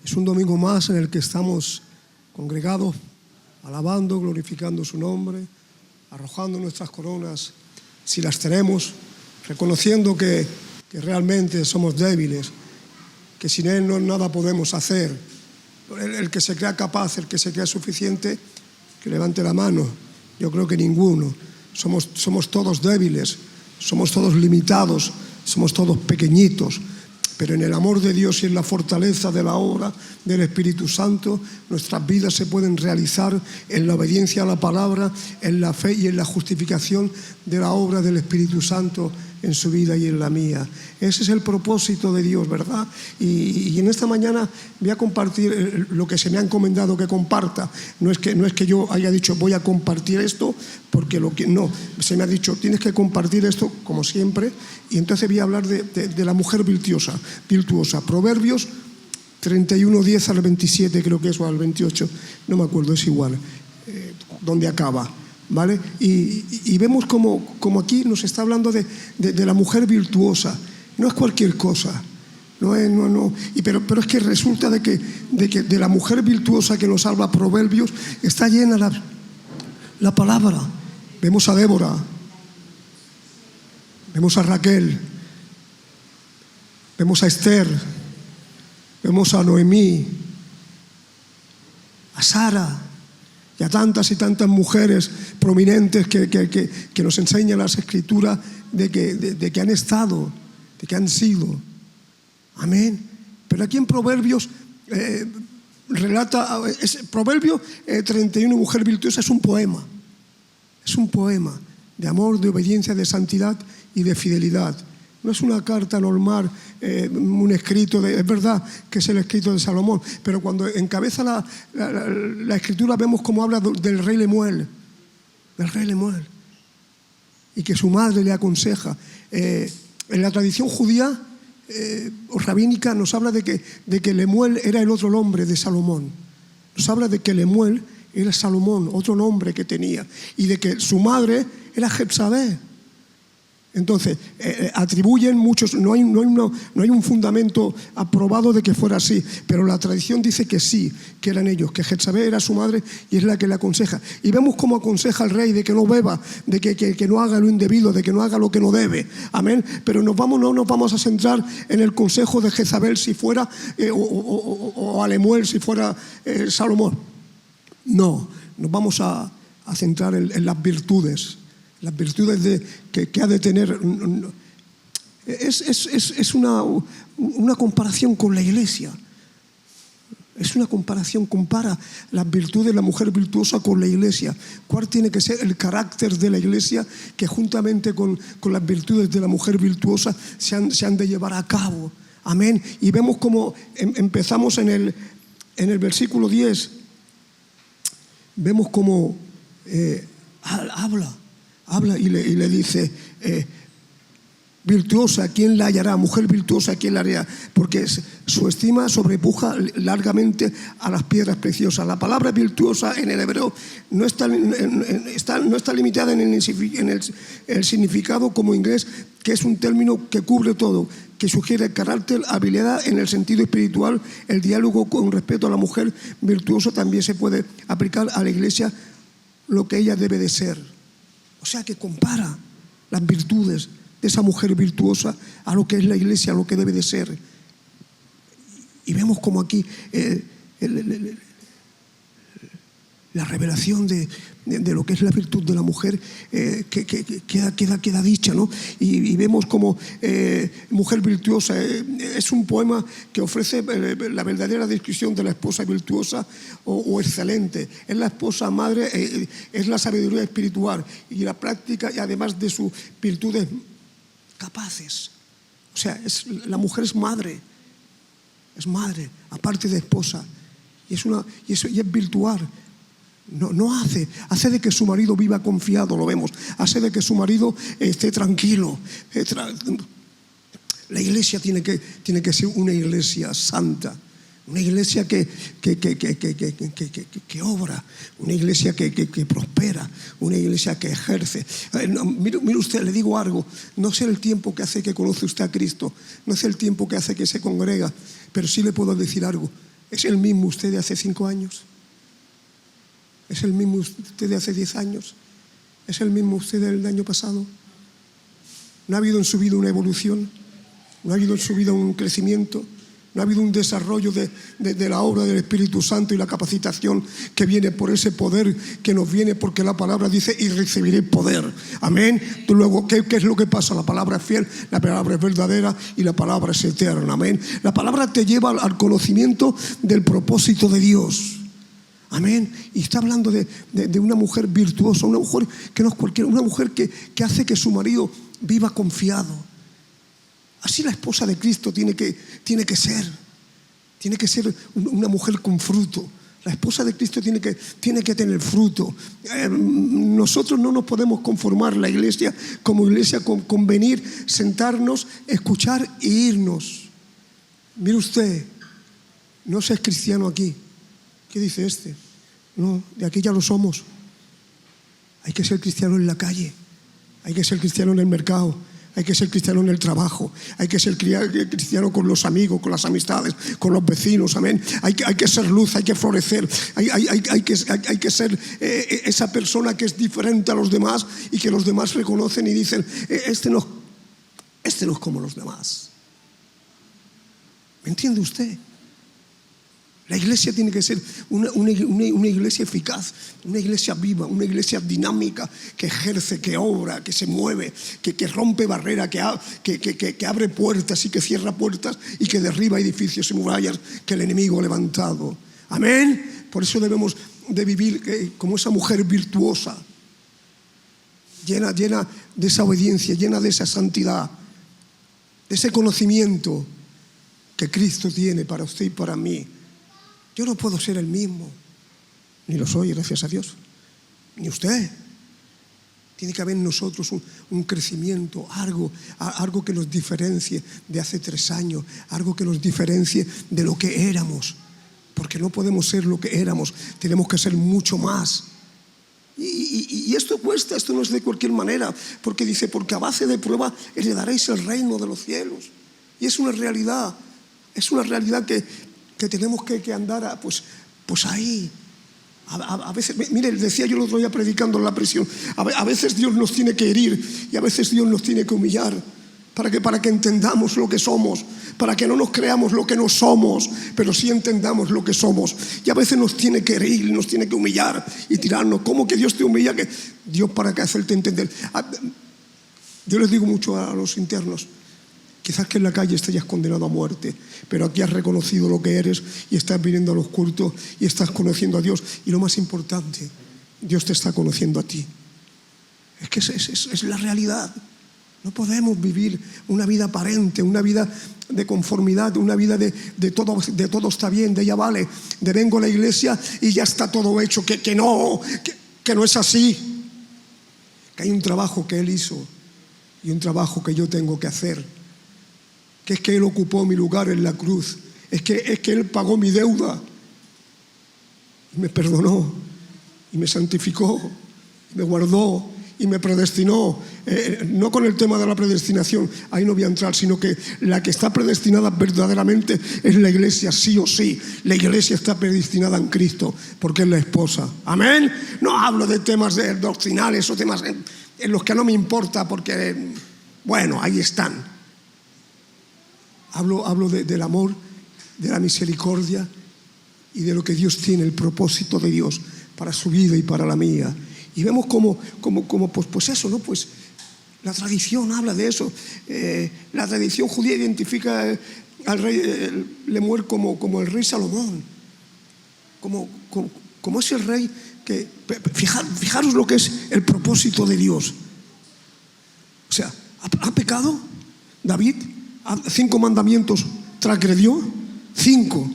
Es un domingo más en el que estamos congregados, alabando, glorificando su nombre, arrojando nuestras coronas, si las tenemos, reconociendo que realmente somos débiles, que sin Él nada podemos hacer. El que se crea capaz, el que se crea suficiente, que levante la mano. Yo creo que ninguno. Somos todos débiles, somos todos limitados, somos todos pequeñitos. Pero en el amor de Dios y en la fortaleza de la obra del Espíritu Santo, nuestras vidas se pueden realizar en la obediencia a la palabra, en la fe y en la justificación de la obra del Espíritu Santo en su vida y en la mía. Ese es el propósito de Dios, ¿verdad? Y en esta mañana voy a compartir lo que se me ha encomendado que comparta. No es que yo haya dicho voy a compartir esto, porque no, se me ha dicho tienes que compartir esto como siempre, y entonces voy a hablar de la mujer virtuosa. Proverbios 31, 10 al 27, creo que es, o al 28, no me acuerdo, es igual, donde acaba. ¿Vale? Y vemos como aquí nos está hablando de la mujer virtuosa. No es cualquier cosa, pero es que resulta de que de la mujer virtuosa que nos habla Proverbios está llena la palabra. Vemos a Débora, vemos a Raquel, vemos a Esther, vemos a Noemí, a Sara, y a tantas y tantas mujeres prominentes que nos enseñan las Escrituras de que han estado, de que han sido. Amén. Pero aquí en Proverbios Proverbio 31, mujer virtuosa, es un poema. Es un poema de amor, de obediencia, de santidad y de fidelidad. No es una carta normal, un escrito, es verdad que es el escrito de Salomón, pero cuando encabeza la escritura vemos cómo habla del rey Lemuel, y que su madre le aconseja. En la tradición judía o rabínica nos habla de que Lemuel era el otro nombre de Salomón. Nos habla de que Lemuel era Salomón, otro nombre que tenía, y de que su madre era Jezabel. Entonces, atribuyen muchos, no hay un fundamento aprobado de que fuera así, pero la tradición dice que sí, que eran ellos, que Jezabel era su madre y es la que le aconseja. Y vemos cómo aconseja al rey de que no beba, de que no haga lo indebido, de que no haga lo que no debe. Amén. Pero no nos vamos a centrar en el consejo de Jezabel si fuera, o a Lemuel si fuera Salomón. No, nos vamos a centrar en las virtudes. Las virtudes que ha de tener. Es una comparación con la iglesia. Es una comparación, compara las virtudes de la mujer virtuosa con la iglesia. ¿Cuál tiene que ser el carácter de la iglesia que juntamente con las virtudes de la mujer virtuosa se han de llevar a cabo? Amén. Y vemos cómo empezamos en el versículo 10. Vemos cómo habla y le dice, virtuosa, ¿quién la hallará? Mujer virtuosa, ¿quién la hará? Porque su estima sobrepuja largamente a las piedras preciosas. La palabra virtuosa en el hebreo no está limitada en el significado como inglés, que es un término que cubre todo, que sugiere carácter, habilidad en el sentido espiritual. El diálogo con respecto a la mujer virtuosa también se puede aplicar a la iglesia, lo que ella debe de ser. O sea que compara las virtudes de esa mujer virtuosa a lo que es la iglesia, a lo que debe de ser. Y vemos como aquí la revelación de lo que es la virtud de la mujer que queda dicha, ¿no? Y vemos como mujer virtuosa es un poema que ofrece la verdadera descripción de la esposa virtuosa o excelente. Es la esposa madre, es la sabiduría espiritual y la práctica, y además de sus virtudes capaces. O sea, la mujer es madre, aparte de esposa, y es virtual. No hace de que su marido viva confiado, lo vemos, hace de que su marido esté tranquilo. La iglesia tiene que ser una iglesia santa, una iglesia que obra, una iglesia que prospera, una iglesia que ejerce. Mire usted, le digo algo, no sé el tiempo que hace que conoce usted a Cristo, no sé el tiempo que hace que se congrega, pero sí le puedo decir algo. ¿Es el mismo usted de hace 5 años? ¿Es el mismo usted de hace 10 años? ¿Es el mismo usted del año pasado? ¿No ha habido en su vida una evolución? ¿No ha habido en su vida un crecimiento? ¿No ha habido un desarrollo de la obra del Espíritu Santo y la capacitación que viene por ese poder que nos viene? Porque la palabra dice: y recibiré poder. Amén. Luego, ¿qué es lo que pasa? La palabra es fiel, la palabra es verdadera y la palabra es eterna. Amén. La palabra te lleva al conocimiento del propósito de Dios. Amén. Y está hablando de una mujer virtuosa, una mujer que no es cualquiera, una mujer que hace que su marido viva confiado. Así la esposa de Cristo tiene que ser. Tiene que ser una mujer con fruto. La esposa de Cristo tiene que tener fruto. Nosotros no nos podemos conformar, la iglesia, como iglesia, con venir, sentarnos, escuchar e irnos. Mire usted, no se es cristiano aquí. ¿Qué dice este? No, de aquí ya lo somos. Hay que ser cristiano en la calle. Hay que ser cristiano en el mercado. Hay que ser cristiano en el trabajo, hay que ser cristiano con los amigos, con las amistades, con los vecinos, amén. Hay que ser luz, hay que florecer, hay que ser esa persona que es diferente a los demás y que los demás reconocen y dicen: este no es como los demás. ¿Me entiende usted? La iglesia tiene que ser una iglesia eficaz, una iglesia viva, una iglesia dinámica, que ejerce, que obra, que se mueve, que rompe barreras, que abre puertas y que cierra puertas y que derriba edificios y murallas que el enemigo ha levantado. Amén. Por eso debemos de vivir como esa mujer virtuosa, llena de esa obediencia, llena de esa santidad, de ese conocimiento que Cristo tiene para usted y para mí. Yo no puedo ser el mismo, ni lo soy, gracias a Dios, ni usted. Tiene que haber en nosotros un crecimiento, algo que nos diferencie de hace 3 años, algo que nos diferencie de lo que éramos, porque no podemos ser lo que éramos, tenemos que ser mucho más. Y esto cuesta, esto no es de cualquier manera, porque dice: porque a base de prueba heredaréis el reino de los cielos. Y es una realidad que tenemos que andar pues ahí. A veces, mire, decía yo el otro día predicando en la prisión, a veces Dios nos tiene que herir y a veces Dios nos tiene que humillar para que entendamos lo que somos, para que no nos creamos lo que no somos, pero sí entendamos lo que somos. Y a veces nos tiene que herir, nos tiene que humillar y tirarnos. ¿Cómo que Dios te humilla? Que Dios, para que hacerte entender. Yo les digo mucho a los internos: quizás que en la calle estés condenado a muerte, pero aquí has reconocido lo que eres y estás viniendo a los cultos y estás conociendo a Dios. Y lo más importante, Dios te está conociendo a ti. Es que es la realidad. No podemos vivir una vida aparente, una vida de conformidad, una vida de todo está bien, de ya vale, de vengo a la iglesia y ya está todo hecho, que no es así. Que hay un trabajo que Él hizo y un trabajo que yo tengo que hacer. Que es que Él ocupó mi lugar en la cruz, es que Él pagó mi deuda y me perdonó y me santificó, me guardó y me predestinó. No con el tema de la predestinación, ahí no voy a entrar, sino que la que está predestinada verdaderamente es la iglesia, sí o sí. La iglesia está predestinada en Cristo porque es la esposa. Amén. No hablo de temas doctrinales o temas en los que no me importa, porque bueno, ahí están. Hablo del amor, de la misericordia y de lo que Dios tiene, el propósito de Dios para su vida y para la mía. Y vemos como pues eso, ¿no? Pues la tradición habla de eso. La tradición judía identifica al rey Lemuel como el rey Salomón, como ese rey que, fijaros lo que es el propósito de Dios. O sea, ¿ha pecado David? 5 mandamientos transgredió, 5,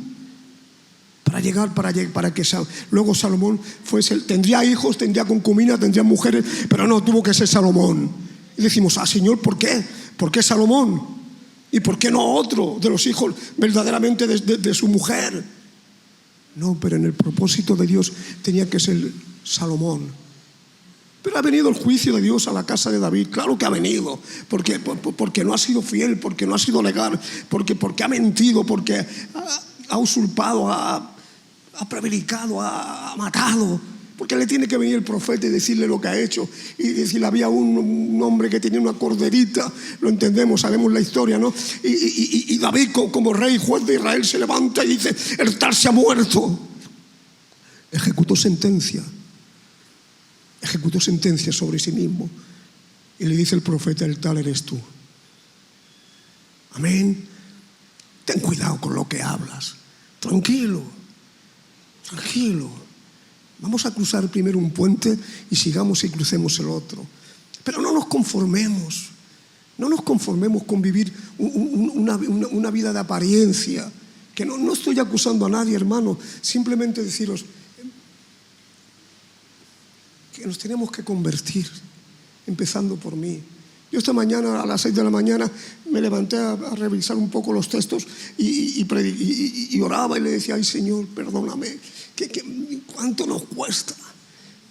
para que luego Salomón fuese. Tendría hijos, tendría concubina, tendría mujeres, pero no, tuvo que ser Salomón. Y decimos: Señor, ¿por qué? ¿Por qué Salomón? ¿Y por qué no otro de los hijos verdaderamente de su mujer? No, pero en el propósito de Dios tenía que ser Salomón. Pero ha venido el juicio de Dios a la casa de David. Claro que ha venido, porque no ha sido fiel, porque no ha sido legal, porque ha mentido, porque ha usurpado, ha prevaricado, ha matado. Porque le tiene que venir el profeta y decirle lo que ha hecho. Y decirle, había un hombre que tenía una corderita, lo entendemos, sabemos la historia, ¿no? Y David, como rey, juez de Israel, se levanta y dice, el tal se ha muerto. Ejecutó sentencia sobre sí mismo. Y le dice el profeta, el tal eres tú. Amén. Ten cuidado con lo que hablas. Tranquilo. Vamos a cruzar primero un puente y sigamos y crucemos el otro. Pero no nos conformemos con vivir una vida de apariencia. Que no estoy acusando a nadie, hermano. Simplemente deciros que nos tenemos que convertir, empezando por mí. Yo esta mañana a las 6 de la mañana me levanté a revisar un poco los textos y oraba y le decía, ay Señor, perdóname, ¿cuánto nos cuesta?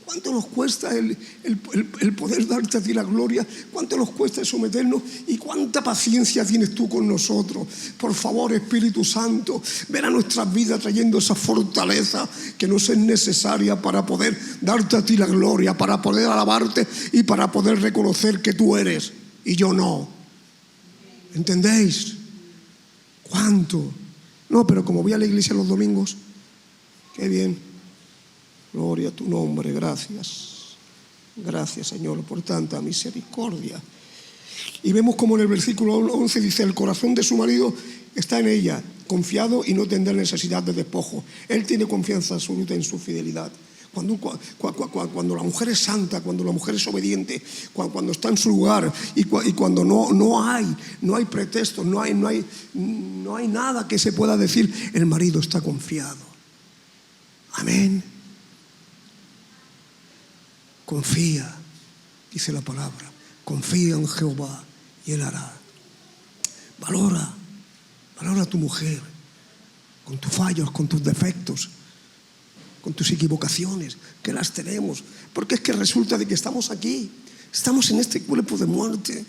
¿Cuánto nos cuesta el poder darte a ti la gloria? ¿Cuánto nos cuesta someternos? ¿Y cuánta paciencia tienes tú con nosotros? Por favor, Espíritu Santo, ven a nuestras vidas trayendo esa fortaleza que nos es necesaria para poder darte a ti la gloria, para poder alabarte y para poder reconocer que tú eres y yo no. ¿Entendéis? ¿Cuánto? No, pero como voy a la iglesia los domingos, qué bien. Gloria a tu nombre, gracias. Gracias, Señor, por tanta misericordia. Y vemos como en el versículo 11 dice, el corazón de su marido está en ella, confiado y no tendrá necesidad de despojo. Él tiene confianza absoluta en su fidelidad. Cuando la mujer es santa, cuando la mujer es obediente, cuando está en su lugar y cuando no hay pretextos, no hay nada que se pueda decir, el marido está confiado. Amén. Confía, dice la palabra, confía en Jehová y Él hará. Valora a tu mujer, con tus fallos, con tus defectos, con tus equivocaciones, que las tenemos, porque es que resulta de que estamos aquí, estamos en este cuerpo de muerte,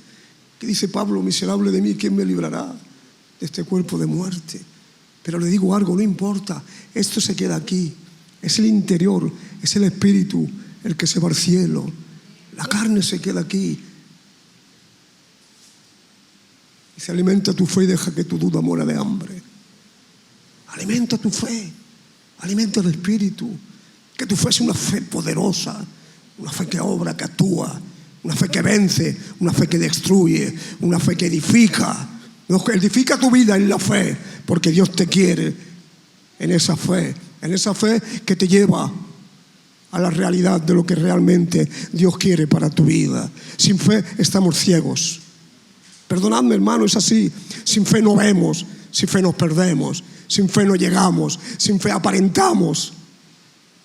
que dice Pablo, miserable de mí, ¿quién me librará de este cuerpo de muerte? Pero le digo algo, no importa, esto se queda aquí, es el interior, es el espíritu, el que se va al cielo. La carne se queda aquí. Dice, alimenta tu fe y deja que tu duda muera de hambre. Alimenta tu fe, alimenta el espíritu. Que tu fe sea una fe poderosa, una fe que obra, que actúa, una fe que vence, una fe que destruye, una fe que edifica. Edifica tu vida en la fe, porque Dios te quiere en esa fe que te lleva a la realidad de lo que realmente Dios quiere para tu vida. Sin fe estamos ciegos. Perdonadme, hermano, es así. Sin fe no vemos, sin fe nos perdemos, sin fe no llegamos, sin fe aparentamos.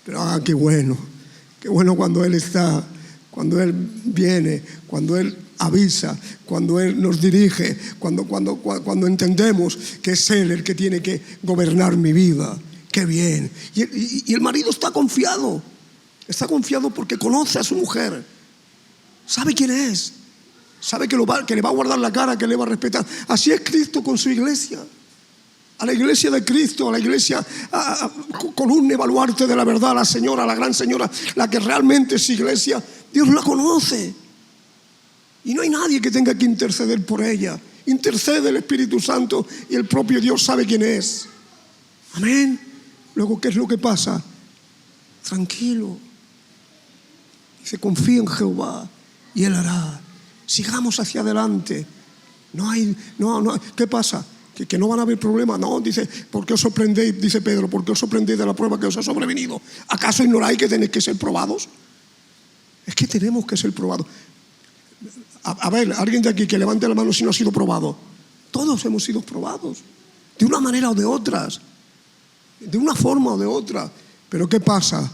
Pero qué bueno cuando Él está, cuando Él viene, cuando Él avisa, cuando Él nos dirige, cuando entendemos que es Él el que tiene que gobernar mi vida. Qué bien. Y el marido está confiado. Está confiado porque conoce a su mujer. Sabe quién es. Sabe que le va a guardar la cara, que le va a respetar. Así es Cristo con su iglesia. A la iglesia de Cristo, a la iglesia columna y baluarte de la verdad, la señora, la gran señora, la que realmente es iglesia, Dios la conoce. Y no hay nadie que tenga que interceder por ella. Intercede el Espíritu Santo y el propio Dios sabe quién es. Amén. Luego, ¿qué es lo que pasa? Tranquilo. Dice, confía en Jehová y Él hará. Sigamos hacia adelante. ¿Qué pasa? ¿Que no van a haber problemas? No, dice, ¿por qué os sorprendéis? Dice Pedro, ¿por qué os sorprendéis de la prueba que os ha sobrevenido? ¿Acaso ignoráis que tenéis que ser probados? Es que tenemos que ser probados. A ver, alguien de aquí que levante la mano si no ha sido probado. Todos hemos sido probados, de una manera o de otras, de una forma o de otra. Pero ¿qué pasa?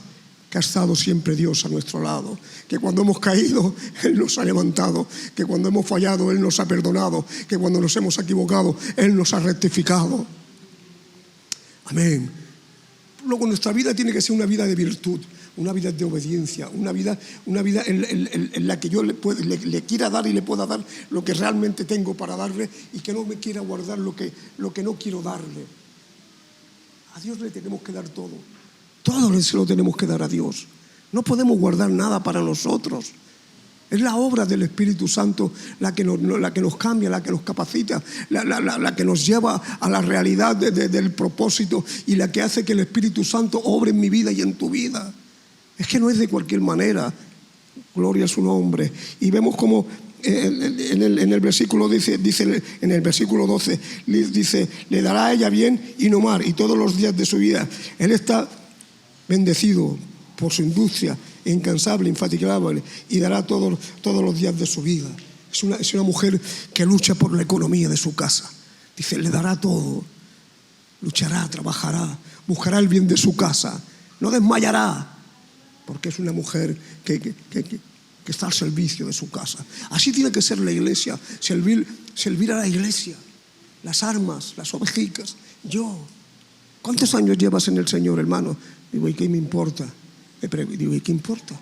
Que ha estado siempre Dios a nuestro lado, que cuando hemos caído Él nos ha levantado, que cuando hemos fallado Él nos ha perdonado, que cuando nos hemos equivocado Él nos ha rectificado. Amén. Luego nuestra vida tiene que ser una vida de virtud, una vida de obediencia, una vida en la que yo le quiera dar y le pueda dar lo que realmente tengo para darle y que no me quiera guardar lo que no quiero darle. Dios le tenemos que dar todo. Todo se lo tenemos que dar a Dios. No podemos guardar nada para nosotros. Es la obra del Espíritu Santo la que nos cambia, la que nos capacita, la que nos lleva a la realidad del propósito y la que hace que el Espíritu Santo obre en mi vida y en tu vida. Es que no es de cualquier manera. Gloria a su nombre. Y vemos como en el versículo dice, en el versículo 12, dice, le dará a ella bien y no mal, y todos los días de su vida. Él está bendecido por su industria, incansable, infatigable, y dará todos los días de su vida. Es una mujer que lucha por la economía de su casa. Dice, le dará todo. Luchará, trabajará, buscará el bien de su casa. No desmayará, porque es una mujer que está al servicio de su casa. Así tiene que ser la iglesia, servir a la iglesia. Las armas, las ovejicas. ¿Cuántos años llevas en el Señor, hermano? Digo, ¿y qué me importa? Digo, ¿y qué importa?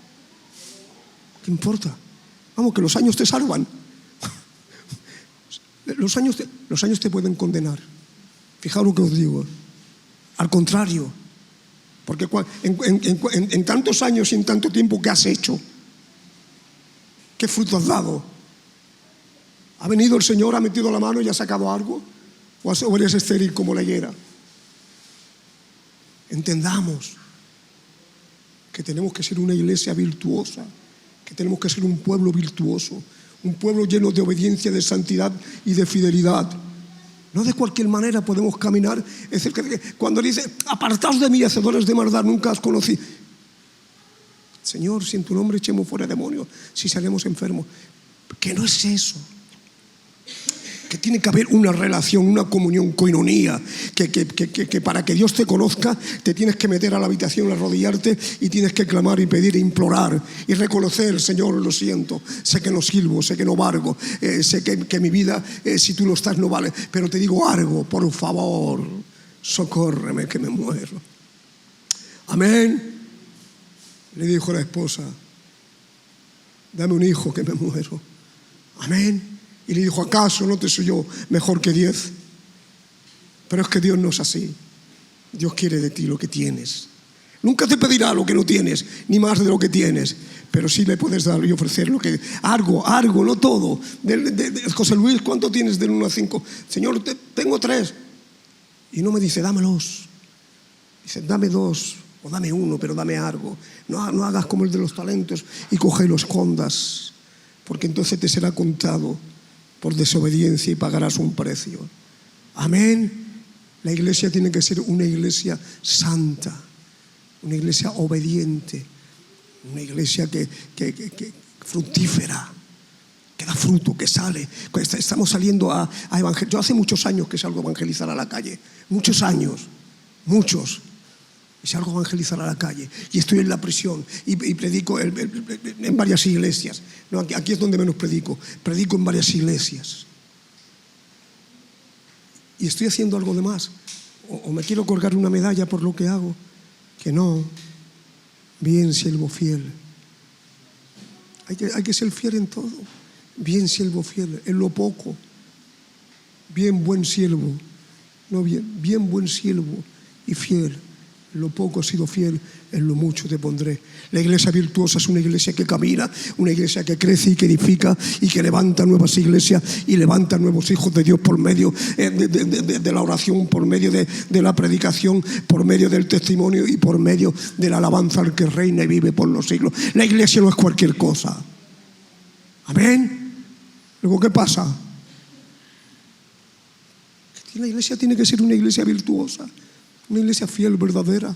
¿Qué importa? Vamos, que los años te salvan. Los años te pueden condenar. Fijaos lo que os digo. Al contrario, porque en tantos años y en tanto tiempo, ¿qué has hecho? ¿Qué fruto has dado? ¿Ha venido el Señor, ha metido la mano y ha sacado algo? ¿O eres estéril como la higuera? Entendamos que tenemos que ser una iglesia virtuosa, que tenemos que ser un pueblo virtuoso, un pueblo lleno de obediencia, de santidad y de fidelidad. No de cualquier manera podemos caminar. Es decir, que cuando dice, apartaos de mí, hacedores de maldad, nunca os conocí. Señor, si en tu nombre echemos fuera demonios, si salimos enfermos. Que no es eso. Que tiene que haber una relación, una comunión, coinonía, que para que Dios te conozca te tienes que meter a la habitación, arrodillarte y tienes que clamar y pedir e implorar y reconocer, Señor, lo siento, sé que no sirvo, sé que no valgo, sé que mi vida, si tú no estás, no vale, pero te digo algo, por favor, socórreme que me muero. Amén. Le dijo la esposa, dame un hijo que me muero. Amén. Y le dijo, ¿acaso no te soy yo mejor que 10? Pero es que Dios no es así. Dios quiere de ti lo que tienes. Nunca te pedirá lo que no tienes, ni más de lo que tienes. Pero sí le puedes dar y ofrecer lo que... Algo, no todo. José Luis, ¿cuánto tienes del 1 a 5? Señor, tengo 3. Y no me dice, dámelos. Dice, dame 2 o dame 1, pero dame algo. No hagas como el de los talentos y coge y lo escondas. Porque entonces te será contado por desobediencia y pagarás un precio. Amén. La iglesia tiene que ser una iglesia santa, una iglesia obediente, una iglesia que fructífera, que da fruto, que sale. Estamos saliendo a evangelizar. Yo hace muchos años que salgo a evangelizar a la calle, muchos años, muchos. Y salgo a evangelizar a la calle y estoy en la prisión y predico en varias iglesias. No, aquí es donde menos predico en varias iglesias. Y estoy haciendo algo de más, o me quiero colgar una medalla por lo que hago. Que no. Bien, siervo fiel. Hay que ser fiel en todo. Bien, siervo fiel, en lo poco. Bien, buen siervo. No bien buen siervo y fiel. En lo poco has sido fiel, en lo mucho te pondré. La iglesia virtuosa es una iglesia que camina, una iglesia que crece y que edifica y que levanta nuevas iglesias y levanta nuevos hijos de Dios por medio de la oración, por medio de la predicación, por medio del testimonio y por medio de la alabanza al que reina y vive por los siglos. La iglesia no es cualquier cosa. Amén. Luego, ¿qué pasa? La iglesia tiene que ser una iglesia virtuosa. Una iglesia fiel, verdadera.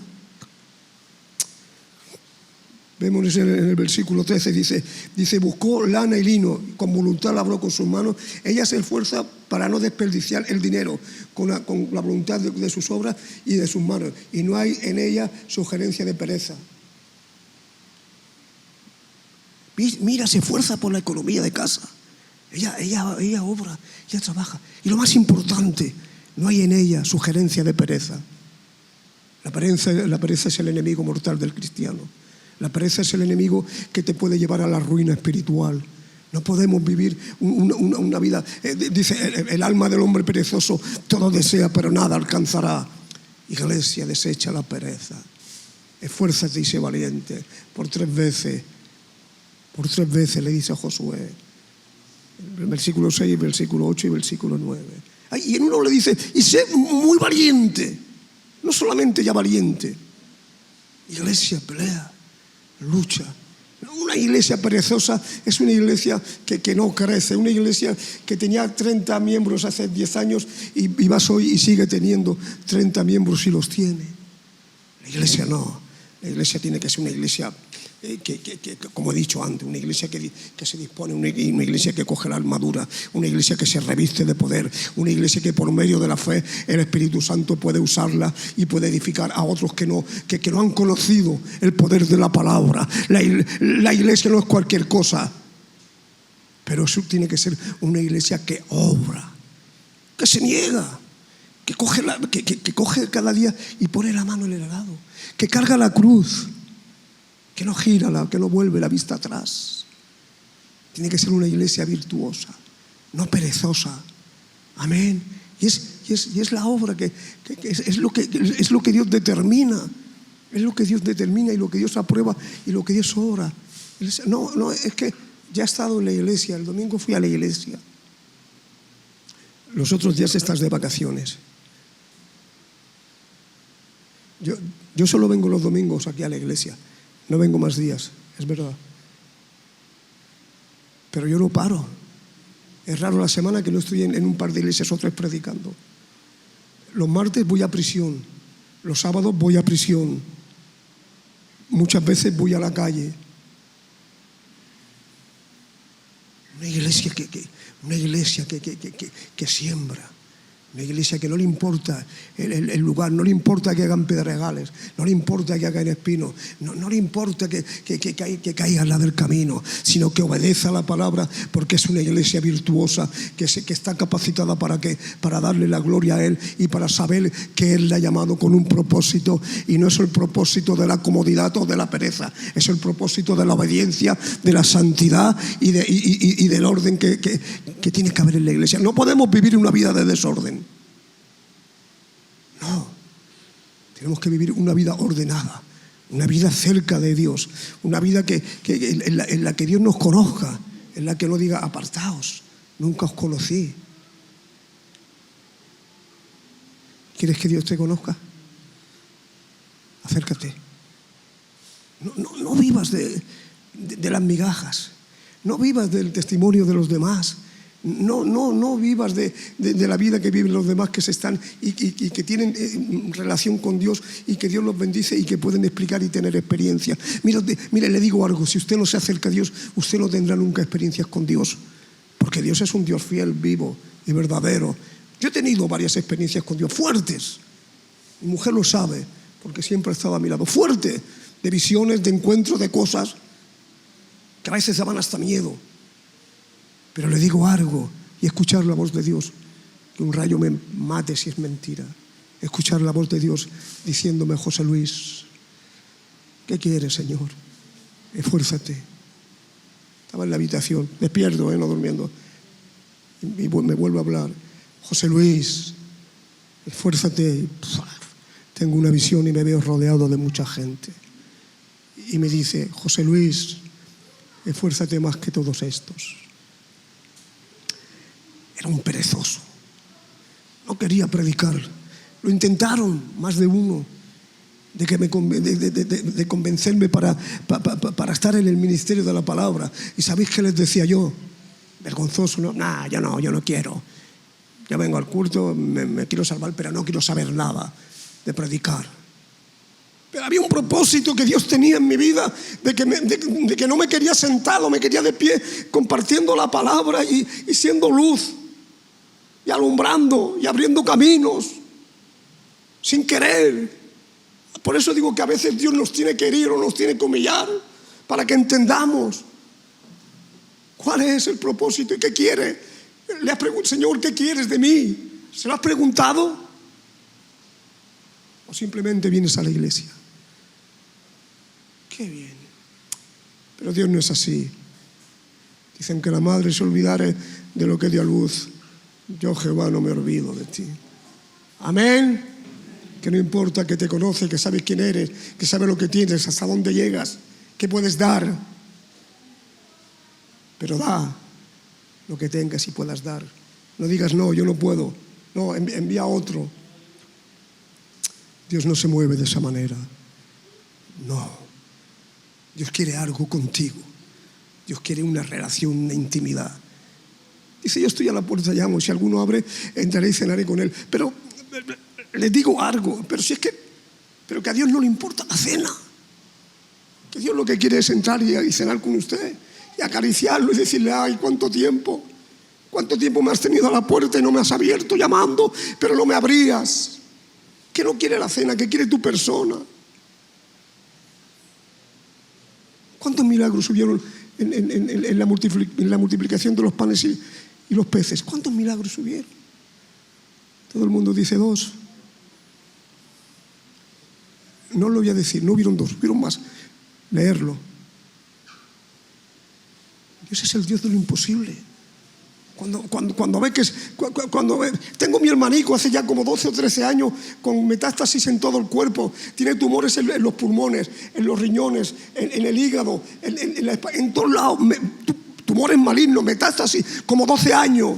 Vemos en el versículo 13, dice, buscó lana y lino, con voluntad labró con sus manos. Ella se esfuerza para no desperdiciar el dinero con la voluntad de sus obras y de sus manos. Y no hay en ella sugerencia de pereza. Mira, se esfuerza por la economía de casa. Ella obra, ella trabaja. Y lo más importante, no hay en ella sugerencia de pereza. La pereza es el enemigo mortal del cristiano. La pereza es el enemigo que te puede llevar a la ruina espiritual. No podemos vivir una vida... dice, el alma del hombre perezoso todo desea, pero nada alcanzará. Iglesia, desecha la pereza. Esfuérzate y sé valiente. Por tres veces le dice a Josué. El versículo 6, versículo 8 y versículo 9. Y en uno le dice, y sé muy valiente. No solamente ya valiente. Iglesia, pelea, lucha. Una iglesia perezosa es una iglesia que no crece. Una iglesia que tenía 30 miembros hace 10 años y vas hoy y sigue teniendo 30 miembros y los tiene. La iglesia no. La iglesia tiene que ser una iglesia que como he dicho antes, una iglesia que se dispone, una iglesia que coge la armadura, una iglesia que se reviste de poder, una iglesia que por medio de la fe el Espíritu Santo puede usarla y puede edificar a otros que no han conocido el poder de la palabra. La iglesia no es cualquier cosa, pero eso tiene que ser una iglesia que obra, que se niega, que coge cada día y pone la mano en el arado, que carga la cruz, que no gira, que no vuelve la vista atrás. Tiene que ser una iglesia virtuosa, no perezosa. Amén. Y es la obra que es lo que Dios determina. Es lo que Dios determina y lo que Dios aprueba y lo que Dios obra. No, es que ya he estado en la iglesia. El domingo fui a la iglesia. Los otros días estás de vacaciones. Yo solo vengo los domingos aquí a la iglesia. No vengo más días, es verdad. Pero yo no paro. Es raro la semana que no estoy en un par de iglesias o tres predicando. Los martes voy a prisión. Los sábados voy a prisión. Muchas veces voy a la calle. Una iglesia que siembra. Una iglesia que no le importa el lugar, no le importa que hagan pedregales, no le importa que hagan espinos, no le importa que caiga al lado del camino, sino que obedece a la palabra, porque es una iglesia virtuosa que está capacitada para darle la gloria a Él y para saber que Él la ha llamado con un propósito, y no es el propósito de la comodidad o de la pereza, es el propósito de la obediencia, de la santidad y del orden que tiene que haber en la iglesia. No podemos vivir una vida de desorden. No, tenemos que vivir una vida ordenada, una vida cerca de Dios, una vida en la que Dios nos conozca, en la que no diga apartaos, nunca os conocí. ¿Quieres que Dios te conozca? Acércate. No vivas de las migajas, no vivas del testimonio de los demás. No vivas de la vida que viven los demás que se están y que tienen relación con Dios y que Dios los bendice y que pueden explicar y tener experiencia. Mire, le digo algo, si usted no se acerca a Dios, usted no tendrá nunca experiencias con Dios, porque Dios es un Dios fiel, vivo y verdadero. Yo he tenido varias experiencias con Dios, fuertes. Mi mujer lo sabe, porque siempre ha estado a mi lado, fuerte, de visiones, de encuentros, de cosas que a veces daban hasta miedo. Pero le digo algo, y escuchar la voz de Dios, que un rayo me mate si es mentira. Escuchar la voz de Dios diciéndome: José Luis, ¿qué quieres, Señor? Esfuérzate. Estaba en la habitación, despierto, no durmiendo, y me vuelve a hablar: José Luis, esfuérzate. Tengo una visión y me veo rodeado de mucha gente. Y me dice: José Luis, esfuérzate más que todos estos. Era un perezoso, no quería predicar. Lo intentaron más de uno de convencerme para estar en el ministerio de la palabra. ¿Y sabéis qué les decía yo? Vergonzoso, yo no quiero. Yo vengo al culto, me quiero salvar, pero no quiero saber nada de predicar. Pero había un propósito que Dios tenía en mi vida, de que no me quería sentado, me quería de pie, compartiendo la palabra y siendo luz, y alumbrando y abriendo caminos, sin querer. Por eso digo que a veces Dios nos tiene que herir o nos tiene que humillar, para que entendamos cuál es el propósito y qué quiere. Le has preguntado: Señor, ¿qué quieres de mí? ¿Se lo has preguntado? ¿O simplemente vienes a la iglesia? Qué bien. Pero Dios no es así. Dicen que la madre se olvidare de lo que dio a luz. Yo, Jehová, no me olvido de ti. Amén. que no importa, que te conoce, que sabe quién eres, que sabe lo que tienes, hasta dónde llegas, qué puedes dar. Pero da lo que tengas y puedas dar. No digas, no, yo no puedo. No, envía a otro. Dios no se mueve de esa manera. No. Dios quiere algo contigo. Dios quiere una relación, una intimidad. Dice, yo estoy a la puerta, llamo. Si alguno abre, entraré y cenaré con él. Pero le digo algo. Pero que a Dios no le importa la cena. Que Dios lo que quiere es entrar y cenar con usted. Y acariciarlo y decirle, ay, ¿cuánto tiempo? ¿Cuánto tiempo me has tenido a la puerta y no me has abierto llamando, pero no me abrías? Que no quiere la cena, que quiere tu persona. ¿Cuántos milagros hubieron en la multiplicación de los panes y los peces? ¿Cuántos milagros hubieron? Todo el mundo dice 2. No lo voy a decir, no hubieron 2, hubieron más. Leerlo. Dios es el Dios de lo imposible. Cuando ve que tengo mi hermanico hace ya como 12 o 13 años con metástasis en todo el cuerpo, tiene tumores en los pulmones, en los riñones, en el hígado, en todos lados, tumores malignos, metástasis, como 12 años.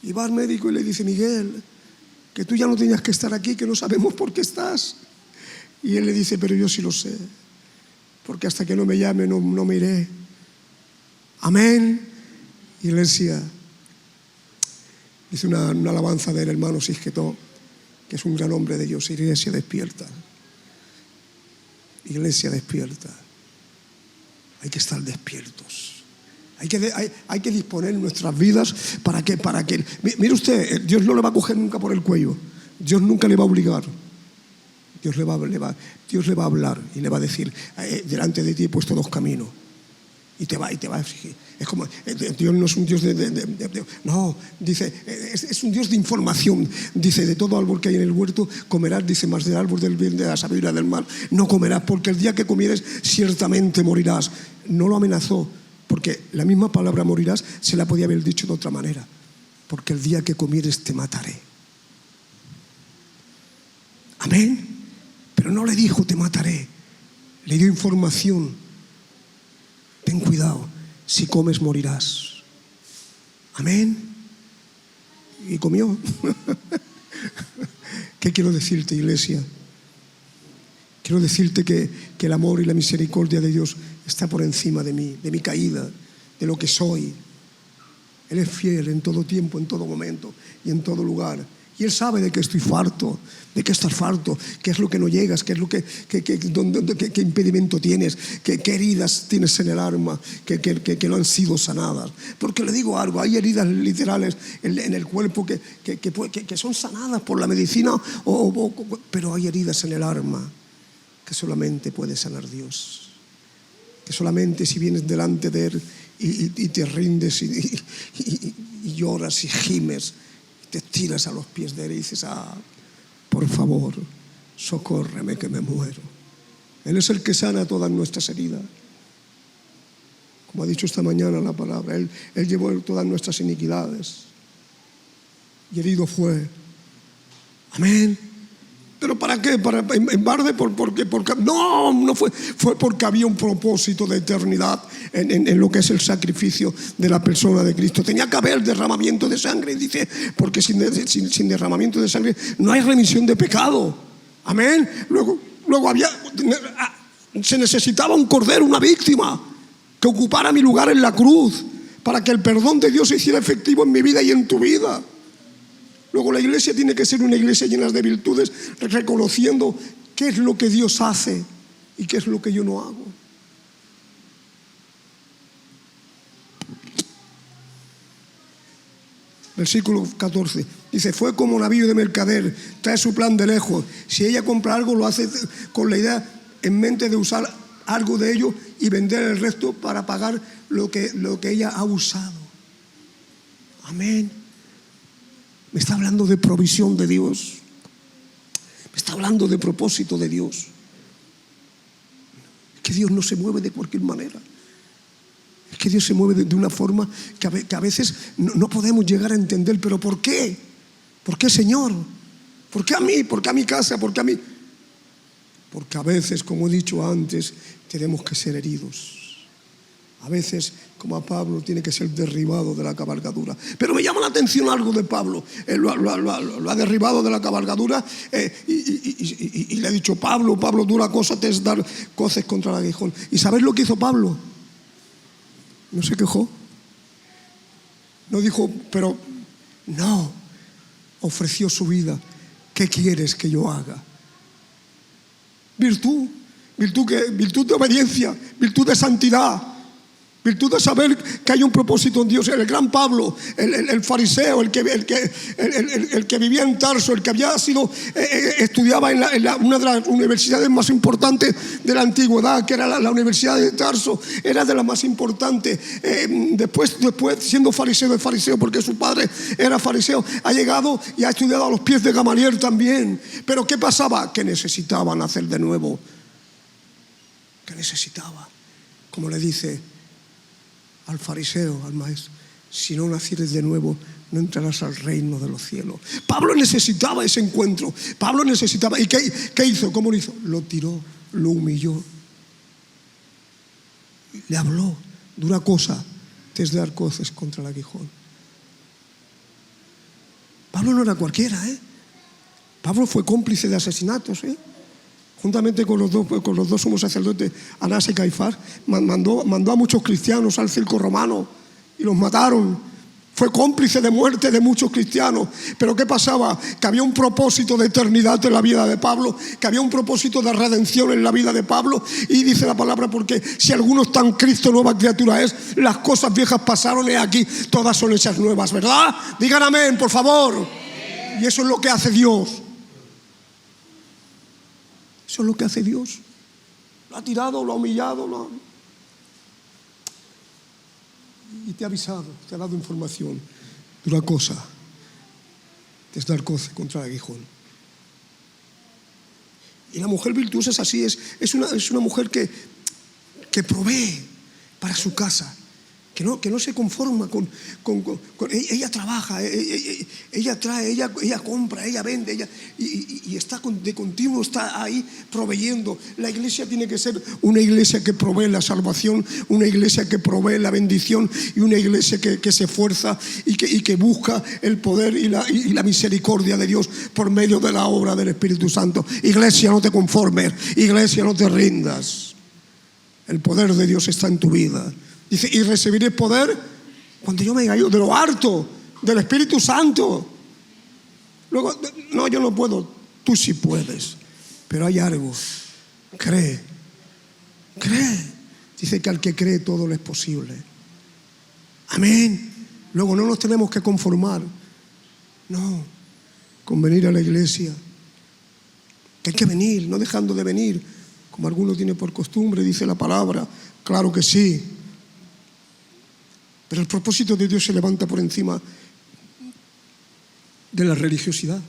Y va al médico y le dice, Miguel, que tú ya no tenías que estar aquí, que no sabemos por qué estás. Y él le dice, pero yo sí lo sé, porque hasta que no me llame no me iré. Amén. Iglesia, dice una alabanza del hermano Sisquetó, que es un gran hombre de Dios. Iglesia, despierta. Iglesia, despierta. Hay que estar despiertos. Hay que disponer nuestras vidas para que mire usted, Dios no le va a coger nunca por el cuello. Dios nunca le va a obligar. Dios le va a hablar y le va a decir, delante de ti he puesto 2 caminos. Y te va a exigir. Es como, Dios no es un Dios no, dice, es un Dios de información. Dice, de todo árbol que hay en el huerto comerás, dice, más del árbol del bien, de la sabiduría del mal no comerás, porque el día que comieres ciertamente morirás. No lo amenazó, porque la misma palabra morirás se la podía haber dicho de otra manera. Porque el día que comieres te mataré. Amén. Pero no le dijo te mataré, le dio información. Ten cuidado, si comes morirás. Amén. Y comió. ¿Qué quiero decirte, iglesia? Quiero decirte que el amor y la misericordia de Dios está por encima de mí, de mi caída, de lo que soy. Él es fiel en todo tiempo, en todo momento y en todo lugar. Y Él sabe de que estoy farto, de que estás farto, qué es lo que no llegas, qué es lo qué impedimento tienes, qué heridas tienes en el alma que no han sido sanadas. Porque le digo algo, hay heridas literales en el cuerpo que son sanadas por la medicina, pero hay heridas en el alma que solamente puede sanar Dios. Que solamente si vienes delante de Él y te rindes y lloras y gimes, te tiras a los pies de Él y dices, por favor, socórreme que me muero. Él es el que sana todas nuestras heridas. Como ha dicho esta mañana la palabra, Él llevó todas nuestras iniquidades y herido fue. Amén. ¿Pero para qué? ¿En barde? Porque no fue porque había un propósito de eternidad en lo que es el sacrificio de la persona de Cristo. Tenía que haber derramamiento de sangre, dice, porque sin derramamiento de sangre no hay remisión de pecado. Amén. Luego se necesitaba un cordero, una víctima, que ocupara mi lugar en la cruz, para que el perdón de Dios se hiciera efectivo en mi vida y en tu vida. Luego la iglesia tiene que ser una iglesia llena de virtudes, reconociendo qué es lo que Dios hace y qué es lo que yo no hago. Versículo 14, dice, fue como navío de mercader, trae su plan de lejos. Si ella compra algo, lo hace con la idea en mente de usar algo de ello y vender el resto para pagar lo que ella ha usado. Amén. Me está hablando de provisión de Dios. Me está hablando de propósito de Dios. Es que Dios no se mueve de cualquier manera. Es que Dios se mueve de una forma que a veces no podemos llegar a entender. ¿Pero por qué? ¿Por qué, Señor? ¿Por qué a mí? ¿Por qué a mi casa? ¿Por qué a mí? Porque a veces, como he dicho antes, tenemos que ser heridos. A veces, como a Pablo, tiene que ser derribado de la cabalgadura. Pero me llama la atención algo de Pablo. Él lo ha derribado de la cabalgadura y le ha dicho: Pablo, dura cosa te es dar coces contra el aguijón. ¿Y sabéis lo que hizo Pablo? No se quejó. No dijo, pero no. Ofreció su vida. ¿Qué quieres que yo haga? Virtud de obediencia, virtud de santidad, virtud de saber que hay un propósito en Dios. El gran Pablo, el fariseo, el que vivía en Tarso, el que había sido, estudiaba en una de las universidades más importantes de la antigüedad, que era la Universidad de Tarso, era de las más importantes. Después siendo fariseo de fariseo, porque su padre era fariseo, ha llegado y ha estudiado a los pies de Gamaliel también. Pero ¿qué pasaba? Que necesitaba nacer de nuevo. Que necesitaba, como le dice al fariseo, al maestro: si no nacieres de nuevo, no entrarás al reino de los cielos. Pablo necesitaba ese encuentro. Pablo necesitaba. ¿Y qué hizo? ¿Cómo lo hizo? Lo tiró, lo humilló, le habló. Dura cosa te es dar coces contra el aguijón. Pablo no era cualquiera, Pablo fue cómplice de asesinatos, juntamente con los dos sumos sacerdotes, Anás y Caifás. Mandó a muchos cristianos al circo romano y los mataron. Fue cómplice de muerte de muchos cristianos. Pero ¿qué pasaba? Que había un propósito de eternidad en la vida de Pablo, que había un propósito de redención en la vida de Pablo. Y dice la palabra: porque si alguno está en Cristo, nueva criatura es, las cosas viejas pasaron y aquí todas son hechas nuevas, ¿verdad? Digan amén, por favor. Y eso es lo que hace Dios. Eso es lo que hace Dios. Lo ha tirado, lo ha humillado, y te ha avisado, te ha dado información. Dura cosa es dar coces contra el aguijón. Y la mujer virtuosa es así, es una mujer que provee para su casa, que no se conforma con ella trabaja, ella trae, ella compra, ella vende, y está de continuo, está ahí proveyendo. La iglesia tiene que ser una iglesia que provee la salvación, una iglesia que provee la bendición, y una iglesia que se esfuerza y que busca el poder y la misericordia de Dios por medio de la obra del Espíritu Santo. Iglesia, no te conformes. Iglesia, no te rindas. El poder de Dios está en tu vida. Dice: y recibiré poder cuando yo me haya ido, de lo harto, del Espíritu Santo. Luego, no, yo no puedo. Tú sí puedes, pero hay algo. Cree. Dice que al que cree todo le es posible. Amén. Luego no nos tenemos que conformar, no, con venir a la iglesia. Que hay que venir, no dejando de venir, como alguno tiene por costumbre, dice la palabra. Claro que sí. Pero el propósito de Dios se levanta por encima de la religiosidad.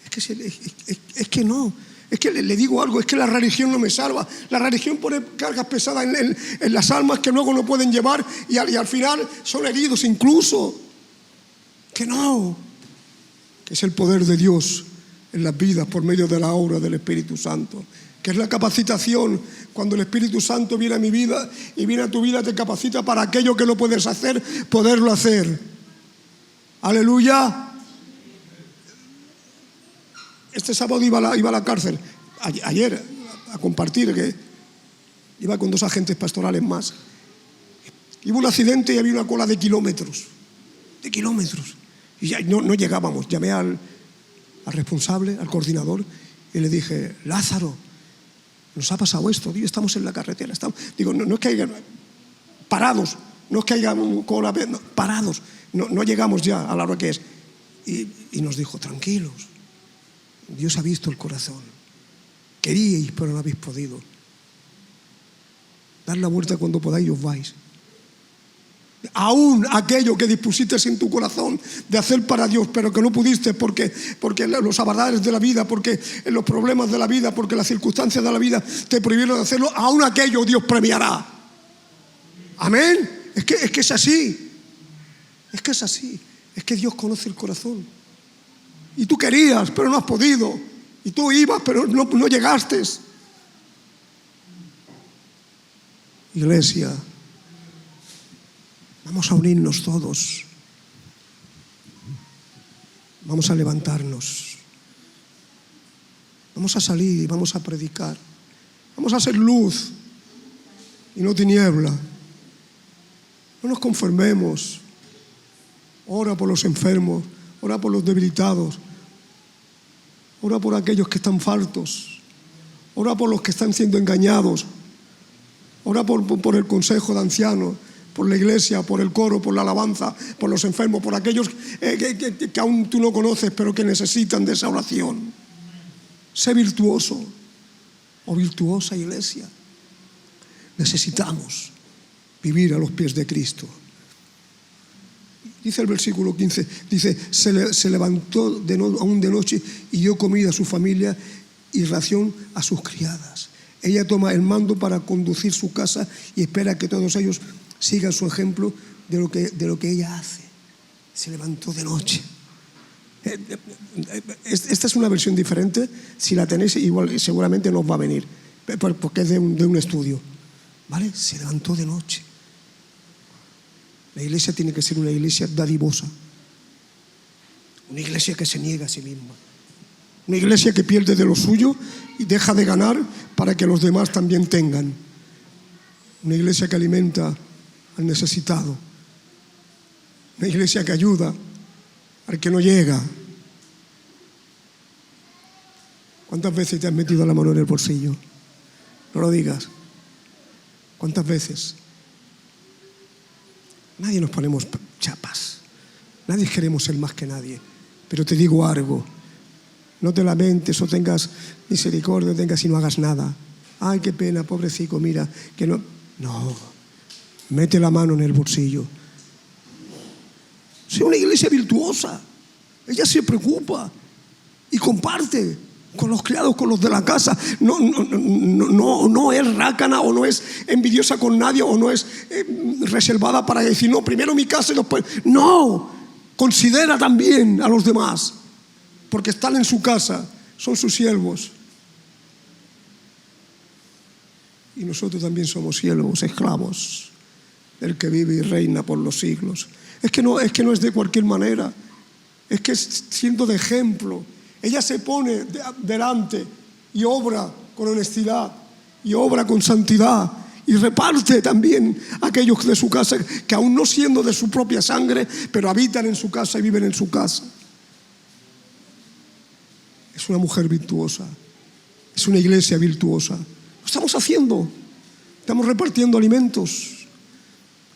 Es que no. Es que le digo algo, es que la religión no me salva. La religión pone cargas pesadas en las almas que luego no pueden llevar y al final son heridos incluso. Que no. Que es el poder de Dios en las vidas por medio de la obra del Espíritu Santo. Que es la capacitación. Cuando el Espíritu Santo viene a mi vida y viene a tu vida, te capacita para aquello que no puedes hacer, poderlo hacer. Aleluya. Este sábado iba a la cárcel, ayer, a compartir, que iba con 2 agentes pastorales más. Hubo un accidente y había una cola de kilómetros. Y ya no llegábamos. Llamé al responsable, al coordinador, y le dije: Lázaro, nos ha pasado esto, tío, estamos en la carretera. Digo, no es que haya parados, no es que haya cola, no, parados, no llegamos ya a la hora que es. Y nos dijo: tranquilos, Dios ha visto el corazón. Queríais, pero no habéis podido. Dar la vuelta cuando podáis y os vais. Aún aquello que dispusiste en tu corazón de hacer para Dios, pero que no pudiste porque los avatares de la vida, porque los problemas de la vida, porque las circunstancias de la vida te prohibieron de hacerlo, aún aquello Dios premiará. Amén. Es que es así. Es que Dios conoce el corazón. Y tú querías, pero no has podido. Y tú ibas, pero no llegaste. Iglesia, vamos a unirnos todos. Vamos a levantarnos. Vamos a salir y vamos a predicar. Vamos a ser luz y no tiniebla. No nos conformemos. Ora por los enfermos, ora por los debilitados, ora por aquellos que están faltos, ora por los que están siendo engañados, ora por el consejo de ancianos, por la iglesia, por el coro, por la alabanza, por los enfermos, por aquellos que aún tú no conoces pero que necesitan de esa oración. Sé virtuoso o virtuosa, iglesia. Necesitamos vivir a los pies de Cristo. Dice el versículo 15, dice, se levantó aún de noche y dio comida a su familia y ración a sus criadas. Ella toma el mando para conducir su casa y espera que todos ellos sigan su ejemplo de lo que ella hace. Se levantó de noche. Esta es una versión diferente. Si la tenéis, igual seguramente nos va a venir, porque es de un estudio. ¿Vale? Se levantó de noche. La iglesia tiene que ser una iglesia dadivosa, una iglesia que se niega a sí misma, una iglesia que pierde de lo suyo y deja de ganar para que los demás también tengan, una iglesia que alimenta al necesitado, una iglesia que ayuda al que no llega. ¿Cuántas veces te has metido la mano en el bolsillo? No lo digas. ¿Cuántas veces? Nadie nos ponemos chapas. Nadie queremos ser más que nadie. Pero te digo algo. No te lamentes o tengas misericordia, y no hagas nada. Ay, qué pena, pobrecito, mira, que no. No. Mete la mano en el bolsillo. Sea una iglesia virtuosa. Ella se preocupa y comparte con los criados, con los de la casa. No es rácana o no es envidiosa con nadie o no es reservada para decir, no, primero mi casa y después. No, considera también a los demás, porque están en su casa, son sus siervos. Y nosotros también somos siervos, esclavos del que vive y reina por los siglos. Es que no es de cualquier manera, es que es siendo de ejemplo. Ella se pone delante y obra con honestidad y obra con santidad y reparte también a aquellos de su casa que aún no siendo de su propia sangre, pero habitan en su casa y viven en su casa. Es una mujer virtuosa, es una iglesia virtuosa. Lo estamos haciendo, estamos repartiendo alimentos,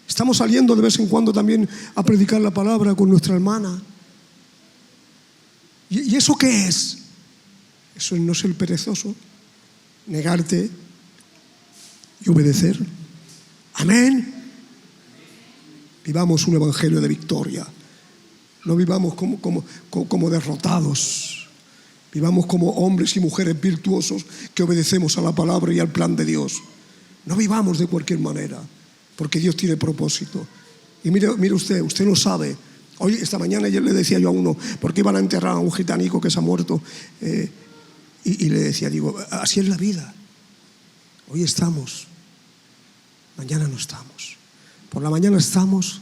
estamos saliendo de vez en cuando también a predicar la palabra con nuestra hermana. ¿Y eso qué es? Eso es no ser perezoso, negarte y obedecer. Amén. Vivamos un evangelio de victoria. No vivamos como derrotados. Vivamos como hombres y mujeres virtuosos que obedecemos a la palabra y al plan de Dios. No vivamos de cualquier manera, porque Dios tiene propósito. Y mire usted no sabe. Hoy, esta mañana, ayer le decía yo a uno, porque iban a enterrar a un gitanico que se ha muerto, y le decía, digo, así es la vida. Hoy estamos, mañana no estamos. Por la mañana estamos,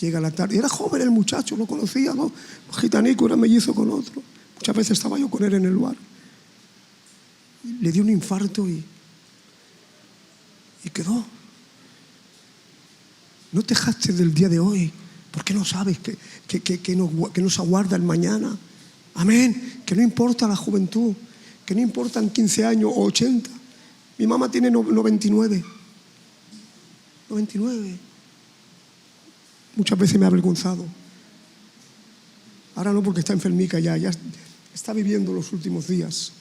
llega la tarde. Era joven el muchacho, lo conocía, ¿no? Un gitanico, era mellizo con otro. Muchas veces estaba yo con él en el lugar. Le dio un infarto y quedó. No te jactes del día de hoy, porque no sabes que nos aguarda el mañana. Amén. Que no importa la juventud, que no importan 15 años o 80. Mi mamá tiene 99. Muchas veces me ha avergonzado. Ahora no, porque está enfermica ya está viviendo los últimos días.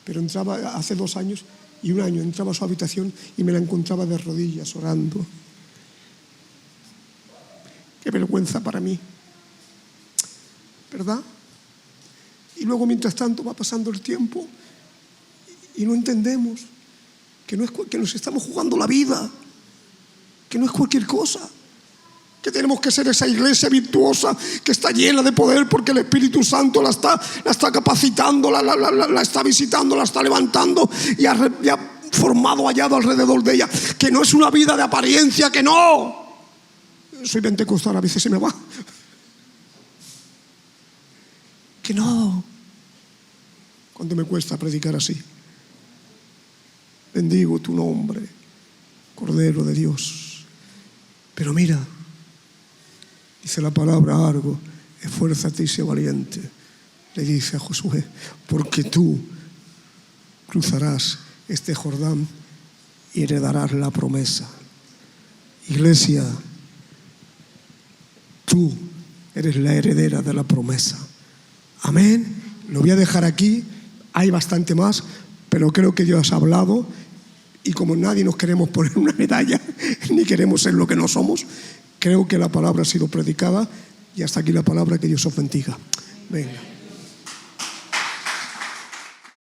Pero entraba hace 2 años y 1 año, entraba a su habitación y me la encontraba de rodillas orando. Qué vergüenza para mí, ¿verdad? Y luego, mientras tanto, va pasando el tiempo y no entendemos que nos estamos jugando la vida, que no es cualquier cosa. que tenemos que ser esa iglesia virtuosa que está llena de poder porque el Espíritu Santo la está capacitando, la está visitando, la está levantando y ha formado hallado alrededor de ella. Que no es una vida de apariencia, que no. Soy pentecostal, a veces se me va. Que no. Cuánto me cuesta predicar así. Bendigo tu nombre, Cordero de Dios. Pero mira, dice la palabra algo: esfuérzate y sé valiente. Le dice a Josué, porque tú cruzarás este Jordán y heredarás la promesa. Iglesia, tú eres la heredera de la promesa. Amén. Lo voy a dejar aquí. Hay bastante más, pero creo que Dios ha hablado. Y como nadie nos queremos poner una medalla, ni queremos ser lo que no somos, creo que la palabra ha sido predicada. Y hasta aquí la palabra. Que Dios os bendiga. Venga.